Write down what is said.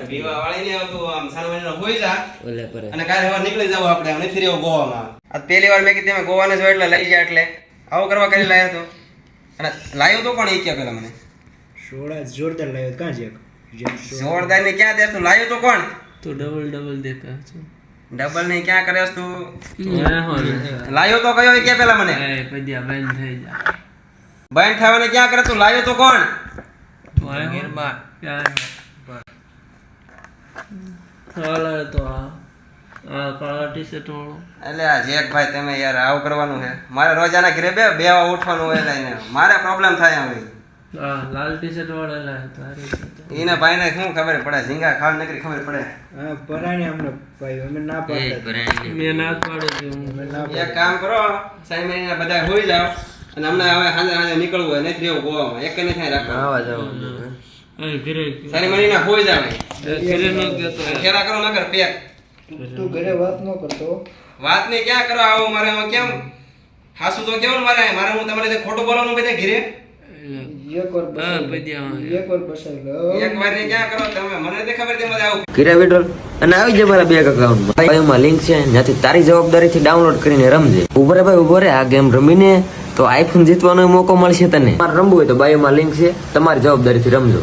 પીવા વાળી ને તો આમ સાનવાણીનો હોઈ જા ઓલે કરે અને કાલે હવે નીકળી જાવ આપણે નથી રહ્યો ગોવામાં. આ પહેલી વાર મેં કીધું તમે ગોવાને જો એટલે લઈ ગયા એટલે આવો કરવા કરી લાયો તો અને લાયો તો પણ એ કે પેલા મને સોડા જોરદાર લાયો કાં છે જોરદાર ને ક્યાં દે તું લાયો તો કોણ તો ડબલ દેતા છે ડબલ ને ક્યાં કર્યો તું લાયો તો કયો એ કે પેલા મને એ પડિયા બંધ થઈ જાય બંધ થવાને ક્યાં કરે તું લાયો તો કોણ ગીરમાં કાળા તો આ કાળા ટી-શર્ટ વાળો એટલે આ જેક ભાઈ તમે યાર આવું કરવાનું છે મારે રોજાના ઘરે બે વા ઉઠવાનું હોય લઈને મારે પ્રોબ્લેમ થાય હવે હા લાલ ટી-શર્ટ વાળા લાય તારી એના ભાઈને શું ખબર પડે ઝીંગા ખાવ નકરી ખબર પડે હા પરાણે અમને ભાઈ અમે ના પાડતા મેં ના પાડે કે એક કામ કરો સાઈ મહિના બધા હોઈ જાવ અને અમને હવે સાંજે નીકળવું હોય નથી રહેવું ગોવામાં એક ને થાય રાખવા આવા જાવ ઘરે સારી મહિના હોઈ જાવ ઘરે ન ગયો ખેડા કરો નગર પેક તું ઘરે વાત ન કરતો વાત ને ક્યાં કરો આવું મારે હવે કેમ હાસુ તો કેવું મારે હું તમારે ત્યાં ખોટું બોલવાનું બધા ઘરે એક વાર બસાઈ લો એક વાર ને ક્યાં કરો તમે મને નથી ખબર તેમાં આવું કિરા વિડ્રોલ અને આવી જાય મારા બેંક અકાઉન્ટમાં બાયોમાં લિંક છે ત્યાંથી તારી જવાબદારીથી ડાઉનલોડ કરીને રમજે. ઉભો રે ભાઈ ઉભો રે, આ ગેમ રમીને તો આઈફોન જીતવાનો મોકો મળશે તને. તમારે રમવું હોય તો બાયોમાં લિંક છે, તમારી જવાબદારીથી રમજો.